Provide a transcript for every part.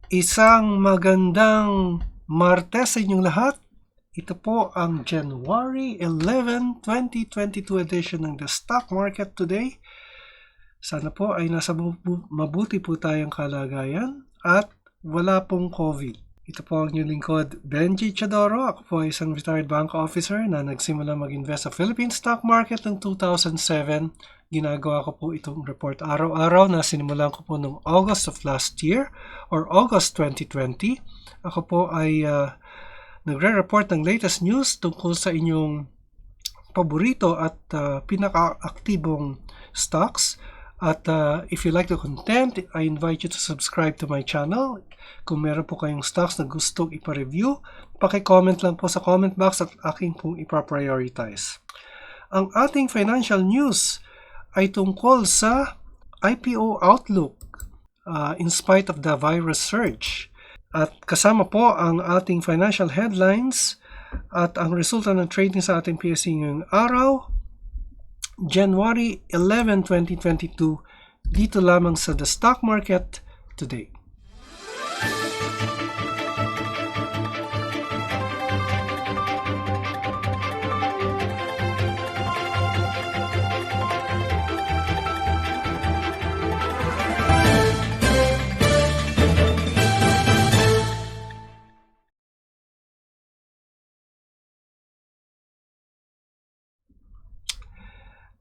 Isang magandang Martes sa inyong lahat. Ito po ang January 11, 2022 edition ng The Stock Market Today. Sana po ay nasa mabuti po tayong kalagayan at wala pong COVID. Ito po ang inyong lingkod, Benji Chadoro. Ako po ay isang retired bank officer na nagsimula mag-invest sa Philippine stock market noong 2007. Ginagawa ko po itong report araw-araw na sinimulan ko po noong August of last year or August 2020. Ako po ay nagre-report ng latest news tungkol sa inyong paborito at pinaka-aktibong stocks. At if you like the content, I invite you to subscribe to my channel. Kung meron po kayong stocks na gustong ipa-review, paki-comment lang po sa comment box at aking pong ipa-prioritize. Ang ating financial news ay tungkol sa IPO outlook in spite of the virus surge. At kasama po ang ating financial headlines at ang resulta ng trading sa ating PSE ngayong araw, January 11, 2022, dito lamang sa The Stock Market Today.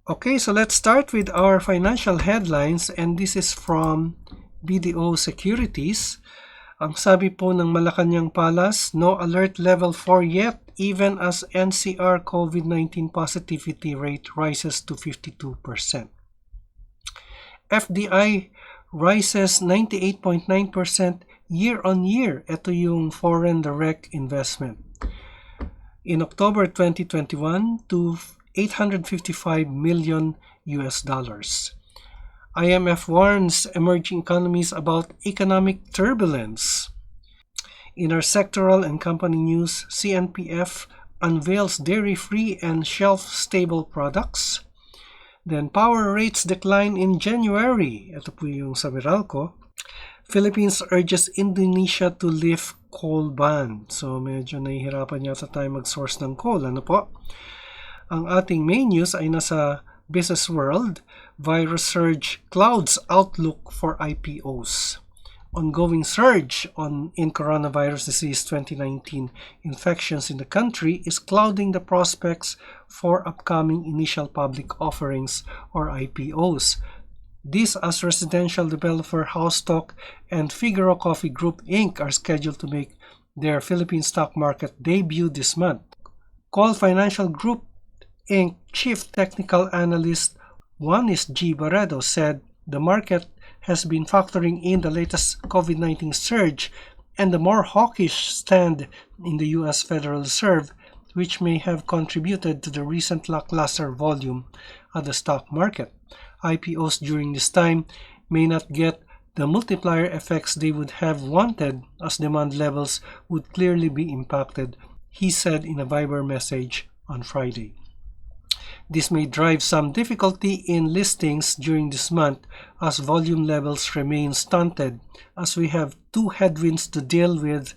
Okay, so let's start with our financial headlines, and this is from BDO Securities. Ang sabi po ng Malacanang Palace, no alert level 4 yet even as NCR COVID-19 positivity rate rises to 52%. FDI rises 98.9% year-on-year. Ito yung foreign direct investment. In October 2021 to $855 million. IMF warns emerging economies about economic turbulence. In our sectoral and company news, CNPF unveils dairy-free and shelf-stable products. Then power rates decline in January. Ito po yung sa Meralco. Philippines urges Indonesia to lift coal ban. So medyo nahihirapan yata tayo mag-source ng coal. Ano po? Ang ating main news ay nasa Business World. Virus surge clouds outlook for IPOs. Ongoing surge in coronavirus disease 2019 infections in the country is clouding the prospects for upcoming initial public offerings or IPOs. This as residential developer Housestock and Figaro Coffee Group Inc. are scheduled to make their Philippine stock market debut this month. Call Financial Group Inc. Chief Technical Analyst Juanis G. Barredo said the market has been factoring in the latest COVID-19 surge and the more hawkish stand in the U.S. Federal Reserve, which may have contributed to the recent lackluster volume at the stock market. IPOs during this time may not get the multiplier effects they would have wanted as demand levels would clearly be impacted, he said in a Viber message on Friday. This may drive some difficulty in listings during this month as volume levels remain stunted as we have two headwinds to deal with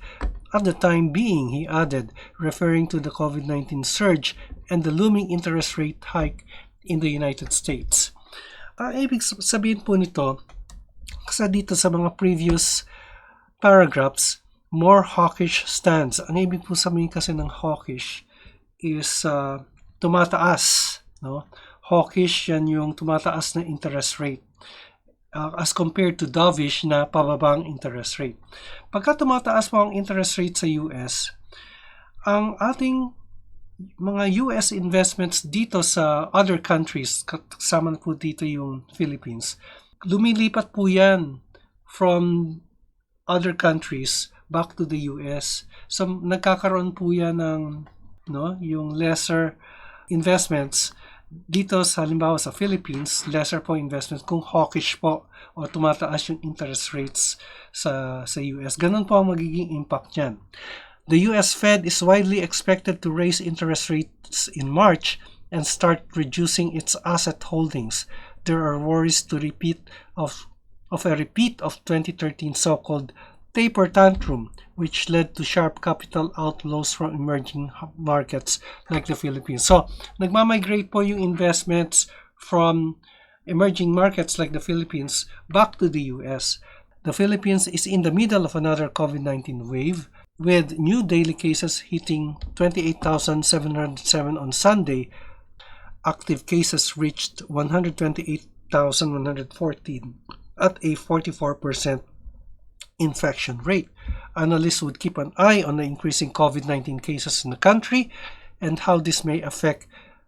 at the time being, he added, referring to the COVID-19 surge and the looming interest rate hike in the United States. Ibig sabihin po nito, kasi dito sa mga previous paragraphs, more hawkish stands. Ang ibig po sabihin kasi ng hawkish is tumataas, no? Hawkish, yan yung tumataas na interest rate as compared to dovish na pababang interest rate. Pagka tumataas po ang interest rate sa US, ang ating mga US investments dito sa other countries, kasama po dito yung Philippines, lumilipat po yan from other countries back to the US. So nagkakaroon po yan ng yung lesser investments dito sa halimbawa sa Philippines, lesser po investments kung hawkish po o tumataas yung interest rates sa US. Ganun po ang magiging impact niyan. The US Fed is widely expected to raise interest rates in March and start reducing its asset holdings. There are worries to a repeat of 2013 so-called taper tantrum, which led to sharp capital outflows from emerging markets like the Philippines. So, nagmamigrate po yung investments from emerging markets like the Philippines back to the US. The Philippines is in the middle of another COVID-19 wave, with new daily cases hitting 28,707 on Sunday. Active cases reached 128,114 at a 44% infection rate. Analysts would keep an eye on the increasing COVID-19 cases in the country and how this may affect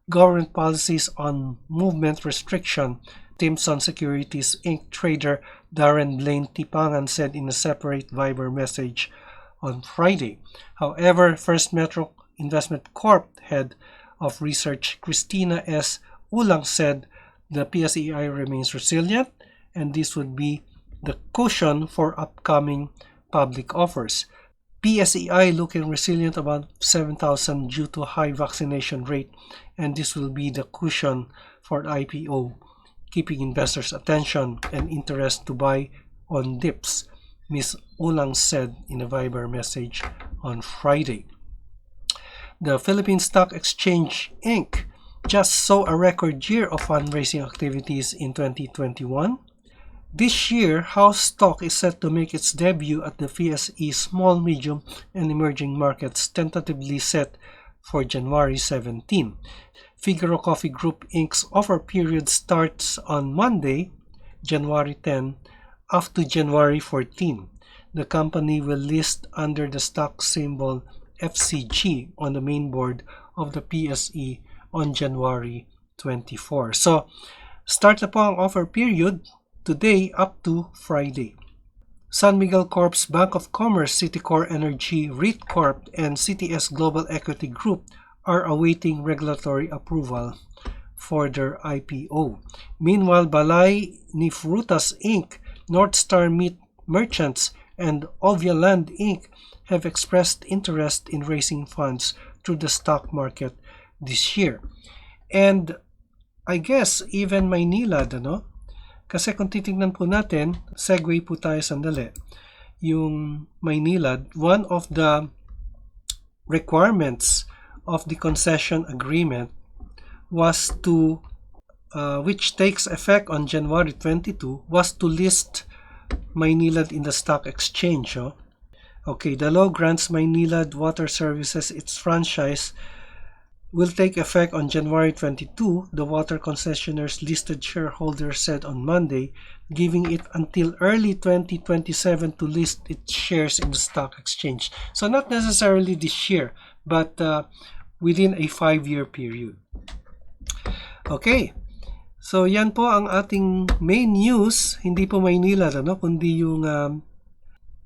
government policies on movement restriction. Timson Securities Inc. trader Darren Blaine Tipangan said in a separate Viber message on Friday. However, First Metro Investment Corp head of research Christina S. Ulang said the PSEI remains resilient and this would be the cushion for upcoming public offers. PSEI looking resilient about 7,000 due to high vaccination rate, and this will be the cushion for IPO, keeping investors' attention and interest to buy on dips, Ms. Ulang said in a Viber message on Friday. The Philippine Stock Exchange Inc. just saw a record year of fundraising activities in 2021. This year, House stock is set to make its debut at the PSE Small, Medium, and Emerging Markets, tentatively set for January 17. Figaro Coffee Group Inc.'s offer period starts on Monday, January 10, up to January 14. The company will list under the stock symbol FCG on the main board of the PSE on January 24. So, start na po ang offer period today up to Friday. San Miguel Corp's Bank of Commerce, Citicorp Energy REIT Corp, and CTS Global Equity Group are awaiting regulatory approval for their IPO. Meanwhile, Balay ni Frutas Inc., Northstar Meat Merchants, and Ovia Land Inc. have expressed interest in raising funds through the stock market this year. And I guess even Maynilad, ano? Kasi kung titingnan po natin, segue po tayo sandali. Yung Maynilad, one of the requirements of the concession agreement was to, which takes effect on January 22, was to list Maynilad in the stock exchange. Oh? Okay, the law grants Maynilad Water Services its franchise will take effect on January 22, the water concessionaire's listed shareholder said on Monday, giving it until early 2027 to list its shares in the stock exchange. So not necessarily this year, but within a 5-year period. Okay, so yan po ang ating main news, hindi po Maynilad, ano, kundi yung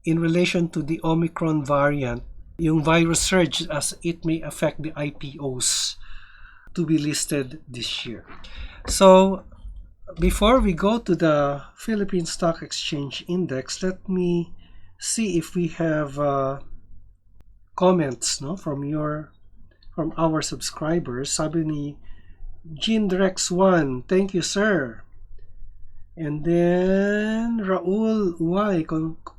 in relation to the Omicron variant, yung virus surge as it may affect the IPOs to be listed this year. So, before we go to the Philippine Stock Exchange Index, let me see if we have comments, no, from our subscribers. Sabi ni Jinrex1, thank you, sir. And then Raul Uway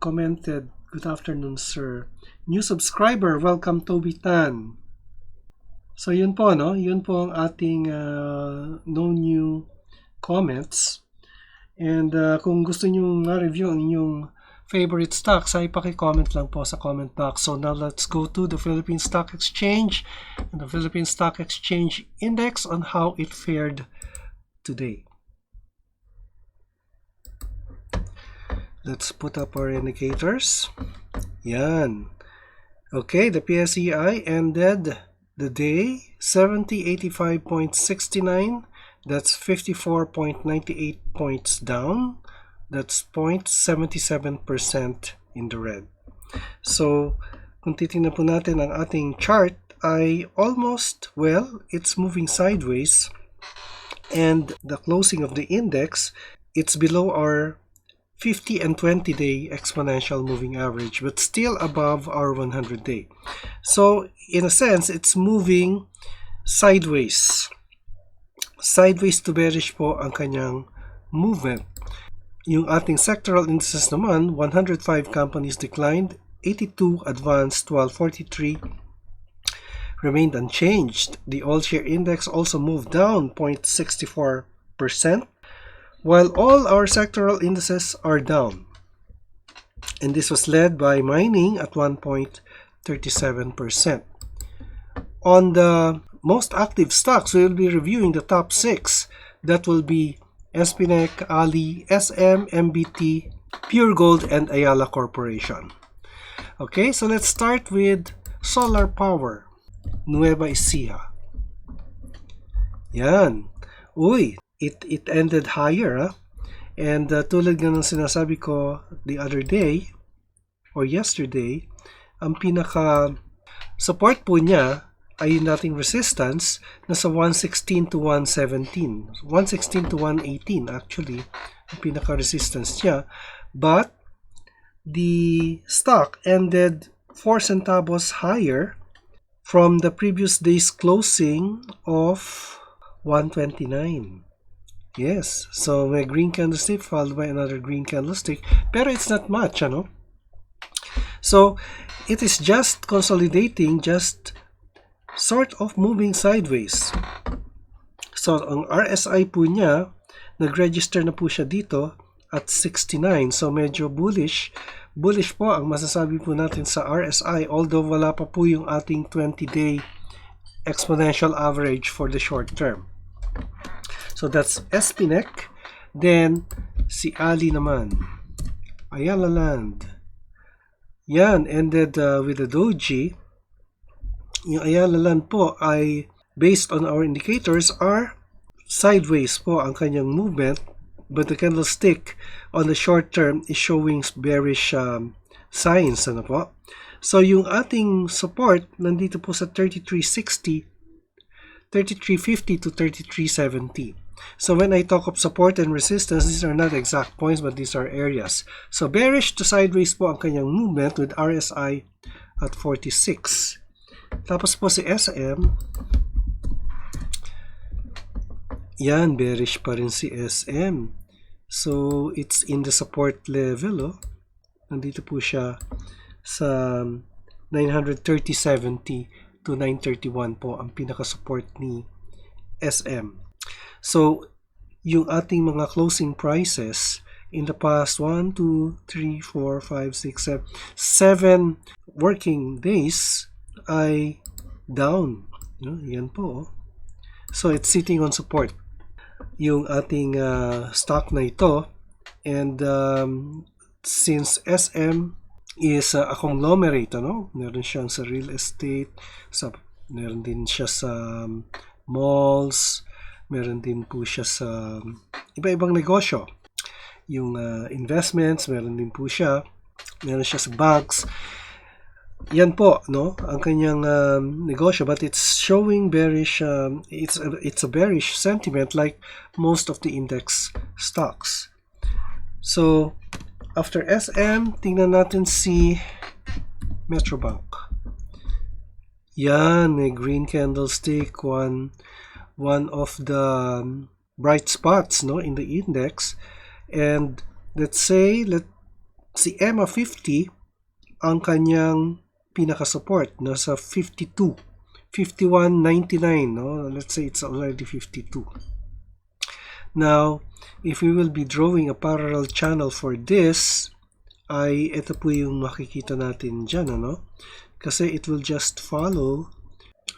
commented, good afternoon, sir. New subscriber, welcome Toby Tan. So yun po, no? Yun po ang ating no new comments. And kung gusto nyo ma-review ang inyong favorite stocks, ay paki-comment lang po sa comment box. So now let's go to the Philippine Stock Exchange and the Philippine Stock Exchange Index on how it fared today. Let's put up our indicators. Yan. Okay, the PSEI ended the day 7085.69. That's 54.98 points down. That's 0.77% in the red. So, kung titingnan po natin ang ating chart ay almost, well, it's moving sideways. And the closing of the index, it's below our 50 and 20-day exponential moving average, but still above our 100-day. So, in a sense, it's moving sideways. Sideways to bearish po ang kanyang movement. Yung ating sectoral indices naman, 105 companies declined, 82 advanced, while 43 remained unchanged. The all-share index also moved down 0.64%, while all our sectoral indices are down. And this was led by mining at 1.37%. On the most active stocks, we will be reviewing the top 6. That will be SPNEC, Ali, SM, MBT, PureGold, and Ayala Corporation. Okay, so let's start with solar power. Nueva Ecija. Yan. Uy, it ended higher. Huh? And tulad nga ng sinasabi ko the other day or yesterday, ang pinaka support po niya ay yung dating resistance nasa 116 to 117. 116 to 118 actually ang pinaka resistance niya. But the stock ended 4 centavos higher from the previous day's closing of 129. Yes, so may green candlestick followed by another green candlestick, pero it's not much, ano? So it is just consolidating, just sort of moving sideways. So ang RSI po niya, nag-register na po siya dito at 69. So medyo bullish. Bullish po ang masasabi po natin sa RSI, although wala pa po yung ating 20-day exponential average for the short term. So that's SPNEC. Then si Ali naman, Ayala Land. Yan, ended with a doji. Yung Ayala Land po ay based on our indicators are sideways po ang kanyang movement, but the candlestick on the short term is showing bearish signs. Ano po? So yung ating support nandito po sa 33.60, 33.50 to 33.70. So when I talk of support and resistance, these are not exact points but these are areas. So bearish to sideways po ang kanyang movement with RSI at 46. Tapos po si SM, yan, bearish pa rin si SM. So it's in the support level. Oh. Nandito po siya sa 930.70 to 931 po ang pinaka-support ni SM. So yung ating mga closing prices in the past 1, 2, 3, 4, 5, 6, 7 working days ay down. Yan po. So it's sitting on support yung ating stock na ito. And since SM is a conglomerate, meron siyang sa real estate, meron din siya sa malls, meron din po siya sa iba-ibang negosyo. Yung investments, meron din po siya. Meron siya sa banks. Yan po, ang kanyang negosyo, but it's showing bearish, it's a bearish sentiment like most of the index stocks. So after SM, tingnan natin si Metrobank. Yan, may green candlestick, one of the bright spots in the index. And let's say si EMA 50 ang kanyang pinaka-support nasa 52, 51.99, let's say it's already 52. Now if we will be drawing a parallel channel for this, ay ito po yung makikita natin dyan, kasi it will just follow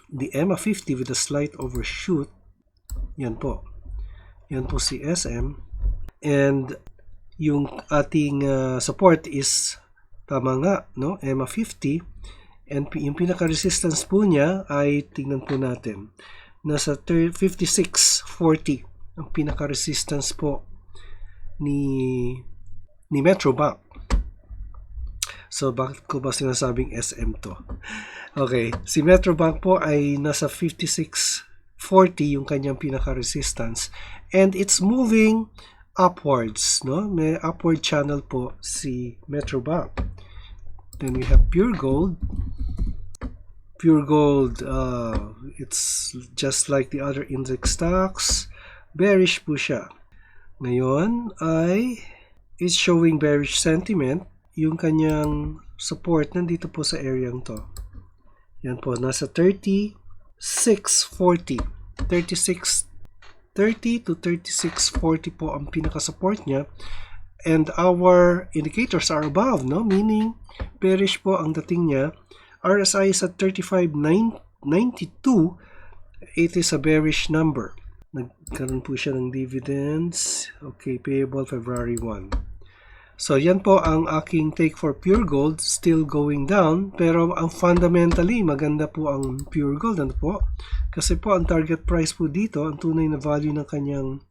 the EMA 50 with a slight overshoot. Yan po si SM. And yung ating support is tama nga, EMA 50. And yung pinaka-resistance po niya ay tingnan po natin. Nasa 56.40 ang pinaka-resistance po ni Metrobank. So bakit ko ba sinasabing SM to? Okay, si Metrobank po ay nasa 56.40 yung kanyang pinaka-resistance. And it's moving upwards, May upward channel po si Metrobank. Then we have PureGold. PureGold, it's just like the other index stocks. Bearish po siya. Ngayon ay is showing bearish sentiment. Yung kanyang support nandito po sa area to. Yan po, nasa 36.40. 36.30 to 36.40 po ang pinaka-support niya. And our indicators are above, no? Meaning, bearish po ang dating niya. RSI is at 35.92. It is a bearish number. Nagkaroon po siya ng dividends. Okay, payable February 1. So, yan po ang aking take for Pure Gold. Still going down. Pero ang fundamentally, maganda po ang Pure Gold. Ano po? Kasi po, ang target price po dito, ang tunay na value ng kanyang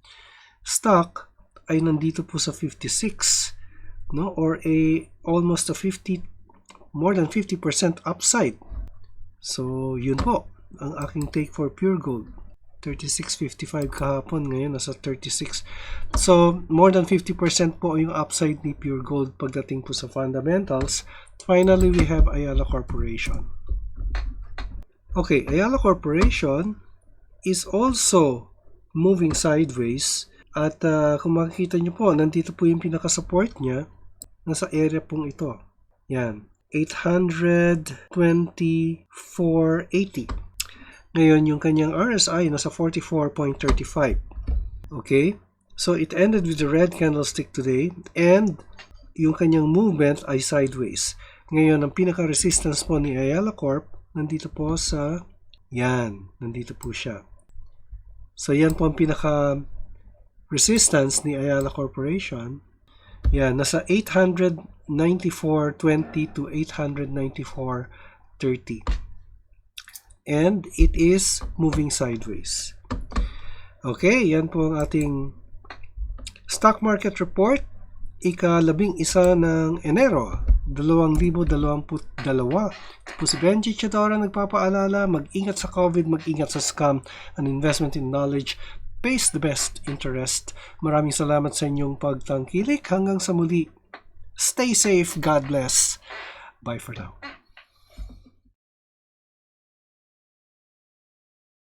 stock ay nandito po sa 56. No? Or almost a more than 50% upside. So, yun po ang aking take for Pure Gold. 36.55 kahapon, ngayon nasa 36. So, more than 50% po yung upside ni Pure Gold pagdating po sa fundamentals. Finally, we have Ayala Corporation. Okay, Ayala Corporation is also moving sideways. At kung makikita nyo po, nandito po yung pinaka-support niya. Nasa area pong ito. Yan, 824.80. Ngayon, yung kanyang RSI nasa 44.35. Okay? So, it ended with the red candlestick today and yung kanyang movement ay sideways. Ngayon, ang pinaka-resistance po ni Ayala Corp, nandito po sa, yan, nandito po siya. So, yan po ang pinaka-resistance ni Ayala Corporation. Yan, nasa 894.20 to 894.30. And it is moving sideways. Okay, yan po ang ating stock market report. Ika-11 ng Enero, 2022. Po si Benji Chadora nagpapaalala, mag-ingat sa COVID, mag-ingat sa scam. An investment in knowledge pays the best interest. Maraming salamat sa inyong pagtangkilik. Hanggang sa muli, stay safe, God bless. Bye for now.